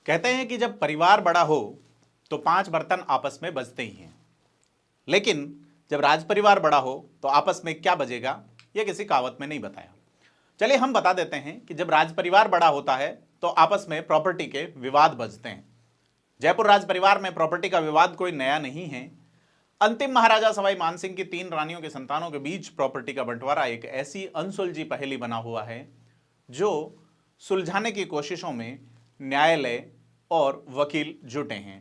कहते हैं कि जब परिवार बड़ा हो तो 5 बर्तन आपस में बजते ही हैं, लेकिन जब राज परिवार बड़ा हो तो आपस में क्या बजेगा यह किसी कहावत में नहीं बताया। चलिए हम बता देते हैं कि जब राज परिवार बड़ा होता है तो आपस में प्रॉपर्टी के विवाद बजते हैं। जयपुर राज परिवार में प्रॉपर्टी का विवाद कोई नया नहीं है। अंतिम महाराजा सवाई मानसिंह की 3 रानियों के संतानों के बीच प्रॉपर्टी का बंटवारा एक ऐसी अनसुलझी पहेली बना हुआ है जो सुलझाने की कोशिशों में न्यायालय और वकील जुटे हैं।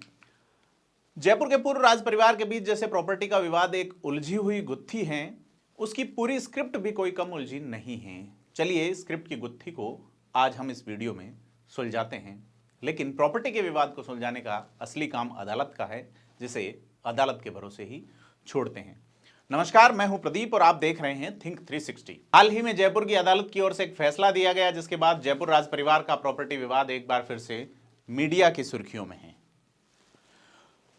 जयपुर के पूर्व राज परिवार के बीच जैसे प्रॉपर्टी का विवाद एक उलझी हुई गुत्थी है, उसकी पूरी स्क्रिप्ट भी कोई कम उलझी नहीं है। चलिए स्क्रिप्ट की गुत्थी को आज हम इस वीडियो में सुलझाते हैं, लेकिन प्रॉपर्टी के विवाद को सुलझाने का असली काम अदालत का है, जिसे अदालत के भरोसे ही छोड़ते हैं। नमस्कार, मैं हूं प्रदीप और आप देख रहे हैं थिंक 360। हाल ही में जयपुर की अदालत की ओर से एक फैसला दिया गया, जिसके बाद जयपुर राज परिवार का प्रॉपर्टी विवाद एक बार फिर से मीडिया की सुर्खियों में है।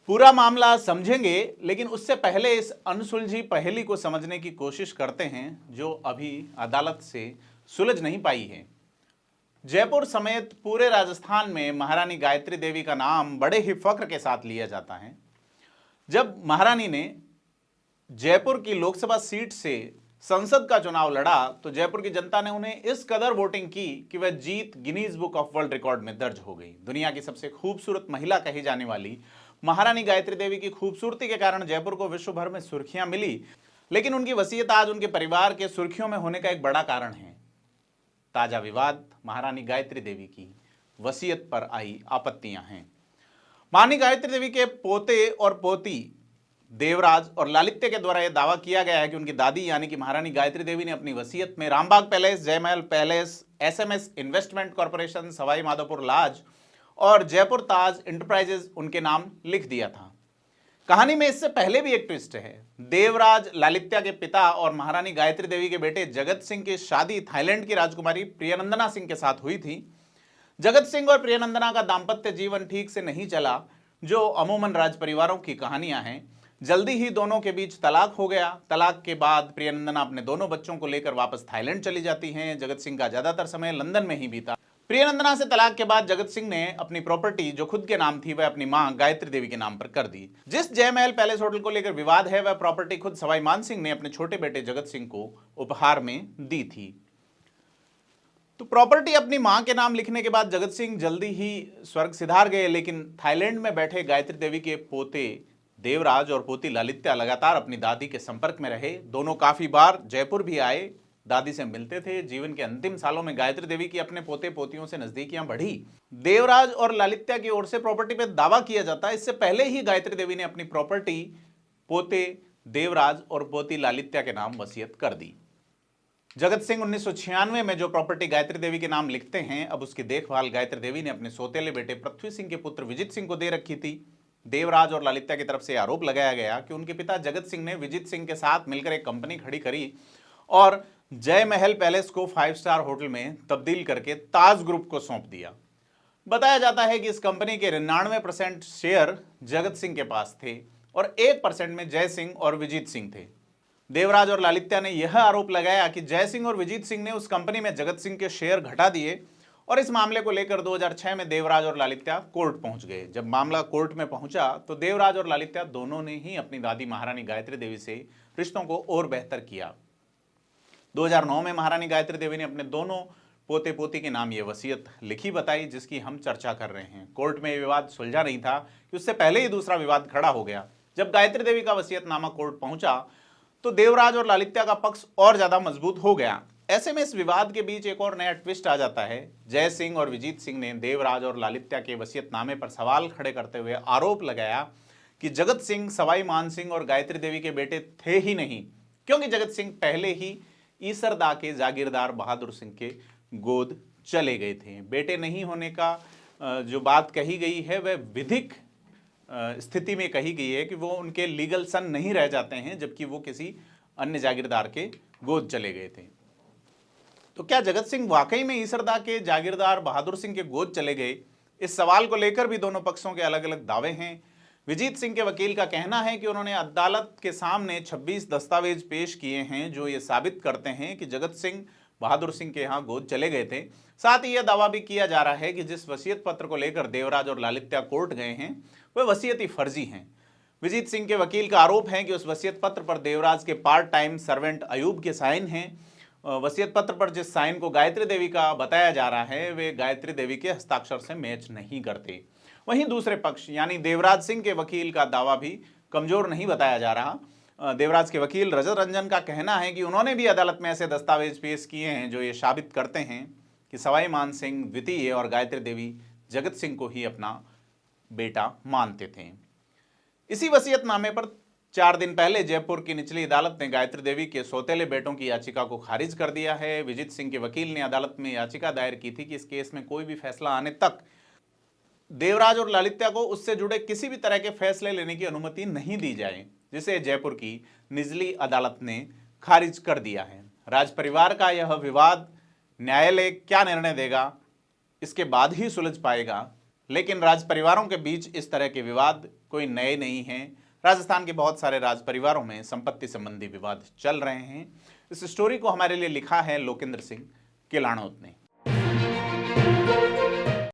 पूरा मामला समझेंगे, लेकिन उससे पहले इस अनसुलझी पहेली को समझने की कोशिश करते हैं जो अभी अदालत से सुलझ नहीं पाई है। जयपुर समेत पूरे राजस्थान में महारानी गायत्री देवी का नाम बड़े ही फख्र के साथ लिया जाता है। जब महारानी ने जयपुर की लोकसभा सीट से संसद का चुनाव लड़ा तो जयपुर की जनता ने उन्हें इस कदर वोटिंग की कि वह जीत Guinness Book of World Record में दर्ज हो गई। दुनिया की सबसे खूबसूरत महिला कही जाने वाली महारानी गायत्री देवी की खूबसूरती के कारण जयपुर को विश्व भर में सुर्खियां मिली, लेकिन उनकी वसीयत आज उनके परिवार के सुर्खियों में होने का एक बड़ा कारण है। ताजा विवाद महारानी गायत्री देवी की वसीयत पर आई आपत्तियां हैं। महारानी गायत्री देवी के पोते और पोती देवराज और लालित्य के द्वारा यह दावा किया गया है कि उनकी दादी यानी कि महारानी गायत्री देवी ने अपनी वसीयत में Rambagh palace, Jai Mahal palace, SMS investment corporation, Sawai Madhopur lodge और जयपुर ताज इंटरप्राइजेज उनके नाम लिख दिया था। कहानी में इससे पहले भी एक ट्विस्ट है। देवराज लालित्या के पिता और महारानी गायत्री देवी के बेटे जगत सिंह की शादी थाईलैंड की राजकुमारी प्रियनंदना सिंह के साथ हुई थी। जगत सिंह और प्रियनंदना का दाम्पत्य जीवन ठीक से नहीं चला, जो अमूमन राज परिवारों की कहानियां हैं। जल्दी ही दोनों के बीच तलाक हो गया। तलाक के बाद प्रियनंदना अपने दोनों बच्चों को लेकर वापस थाईलैंड चली जाती हैं। जगत सिंह का ज्यादातर समय लंदन में ही बीता। प्रियनंदना से तलाक के बाद जगत सिंह ने अपनी प्रॉपर्टी जो खुद के नाम थी वह अपनी मां गायत्री देवी के नाम पर कर दी। जिस जयमहल पैलेस होटल को लेकर विवाद है वह प्रॉपर्टी खुद सवाई मान सिंह ने अपने छोटे बेटे जगत सिंह को उपहार में दी थी। तो प्रॉपर्टी अपनी मां के नाम लिखने के बाद जगत सिंह जल्दी ही स्वर्ग सिधार गए, लेकिन थाईलैंड में बैठे गायत्री देवी के पोते देवराज और पोती लालित्या लगातार अपनी दादी के संपर्क में रहे। दोनों काफी बार जयपुर भी आए, दादी से मिलते थे। जीवन के अंतिम सालों में गायत्री देवी की अपने पोते पोतियों से नजदीकियां बढ़ी। देवराज और लालित्या की ओर से प्रॉपर्टी पर दावा किया जाता है। इससे पहले ही गायत्री देवी ने अपनी प्रॉपर्टी पोते देवराज और पोती लालित्या के नाम वसीयत कर दी। जगत सिंह 1996 में जो प्रॉपर्टी गायत्री देवी के नाम लिखते हैं, अब उसकी देखभाल गायत्री देवी ने अपने सौतेले बेटे पृथ्वी सिंह के पुत्र विजित सिंह को दे रखी थी। देवराज और लालित्या की तरफ से आरोप लगाया गया कि उनके पिता जगत सिंह ने विजित सिंह के साथ मिलकर एक कंपनी खड़ी करी और जयमहल पैलेस को 5 स्टार होटल में तब्दील करके ताज ग्रुप को सौंप दिया। बताया जाता है कि इस कंपनी के 99% शेयर जगत सिंह के पास थे और 1% में जय सिंह और विजीत सिंह थे। देवराज और लालित्या ने यह आरोप लगाया कि जय सिंह और विजीत सिंह ने उस कंपनी में जगत सिंह के शेयर घटा दिए और इस मामले को लेकर 2006 में देवराज और लालित्या कोर्ट पहुंच गए। जब मामला कोर्ट में पहुंचा तो देवराज और लालित्या दोनों ने ही अपनी दादी महारानी गायत्री देवी से रिश्तों को और बेहतर किया। 2009 में महारानी गायत्री देवी ने अपने दोनों पोते पोती के नाम ये वसीयत लिखी बताई, जिसकी हम चर्चा कर रहे हैं। कोर्ट में ये विवाद सुलझा नहीं था कि उससे पहले ही दूसरा विवाद खड़ा हो गया। जब गायत्री देवी का वसीयतनामा कोर्ट पहुंचा तो देवराज और लालित्या का पक्ष और ज्यादा मजबूत हो गया। ऐसे में इस विवाद के बीच एक और नया ट्विस्ट आ जाता है। जय सिंह और विजीत सिंह ने देवराज और लालित्या के वसीयतनामे पर सवाल खड़े करते हुए आरोप लगाया कि जगत सिंह सवाई मान सिंह और गायत्री देवी के बेटे थे ही नहीं, क्योंकि जगत सिंह पहले ही ईसरदा के जागीरदार बहादुर सिंह के गोद चले गए थे। बेटे नहीं होने का जो बात कही गई है वह विधिक स्थिति में कही गई है कि वो उनके लीगल सन नहीं रह जाते हैं, जबकि वो किसी अन्य जागीरदार के गोद चले गए थे। तो क्या जगत सिंह वाकई में ईसरदा के जागीरदार बहादुर सिंह के गोद चले गए? इस सवाल को लेकर भी दोनों पक्षों के अलग अलग दावे हैं। विजीत सिंह के वकील का कहना है कि उन्होंने अदालत के सामने 26 दस्तावेज पेश किए हैं जो ये साबित करते हैं कि जगत सिंह बहादुर सिंह के यहाँ गोद चले गए थे। साथ ही यह दावा भी किया जा रहा है कि जिस वसीयत पत्र को लेकर देवराज और लालित्या कोर्ट गए हैं वह वसीयत फर्जी हैं। विजीत सिंह के वकील का आरोप है कि उस वसीयत पत्र पर देवराज के पार्ट टाइम सर्वेंट अयूब के साइन हैं। वसीयत पत्र पर जिस साइन को गायत्री देवी का बताया जा रहा है वे गायत्री देवी के हस्ताक्षर से मैच नहीं करते। वहीं दूसरे पक्ष यानी देवराज सिंह के वकील का दावा भी कमजोर नहीं बताया जा रहा। देवराज के वकील रजत रंजन का कहना है कि उन्होंने भी अदालत में ऐसे दस्तावेज पेश किए हैं जो ये साबित करते हैं कि सवाई मान सिंह द्वितीय और गायत्री देवी जगत सिंह को ही अपना बेटा मानते थे। इसी वसीयतनामे पर 4 दिन पहले जयपुर की निचली अदालत ने गायत्री देवी के सौतेले बेटों की याचिका को खारिज कर दिया है। विजीत सिंह के वकील ने अदालत में याचिका दायर की थी कि इस केस में कोई भी फैसला आने तक देवराज और ललित्या को उससे जुड़े किसी भी तरह के फैसले लेने की अनुमति नहीं दी जाए, जिसे जयपुर की निचली अदालत ने खारिज कर दिया है। राज परिवार का यह विवाद न्यायालय क्या निर्णय देगा इसके बाद ही सुलझ पाएगा, लेकिन राज परिवारों के बीच इस तरह के विवाद कोई नए नहीं हैं। राजस्थान के बहुत सारे राज परिवारों में संपत्ति संबंधी विवाद चल रहे हैं। इस स्टोरी को हमारे लिए लिखा है लोकेंद्र सिंह किलाणोत ने।